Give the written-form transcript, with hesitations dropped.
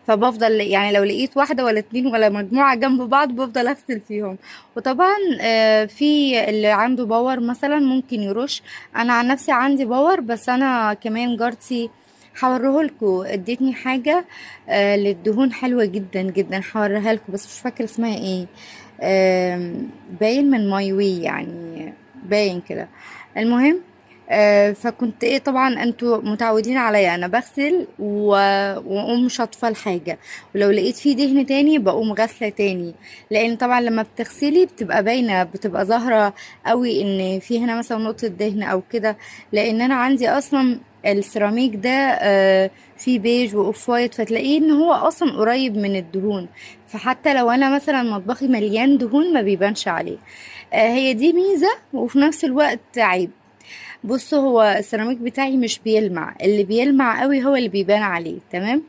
فبفضل يعني لو لقيت واحدة ولا اتنين ولا مجموعة جنب بعض بفضل اغسل فيهم. وطبعا في اللي عنده باور مثلا ممكن يرش. انا عن نفسي عندي باور، بس انا كمان جارتي هوريهولكوا ادتني حاجة للدهون حلوة جدا جدا، هوريها لكم بس مش فاكرة اسمها ايه. باين من مايوي يعني، باين كده. المهم فكنت ايه، طبعا انتوا متعودين عليا انا بغسل واقوم شاطفه الحاجه، ولو لقيت فيه دهن تاني بقوم غاسله تاني. لان طبعا لما بتغسلي بتبقى باينه، بتبقى ظاهره قوي ان في هنا مثلا نقطه دهن او كده. لان انا عندي اصلا السيراميك ده فيه بيج واوف وايت، فتلاقيه ان هو اصلا قريب من الدهون. فحتى لو انا مثلا مطبخي مليان دهون ما بيبانش عليه. هي دي ميزه وفي نفس الوقت عيب. بص، هو السيراميك بتاعي مش بيلمع، اللي بيلمع قوي هو اللي بيبان عليه، تمام.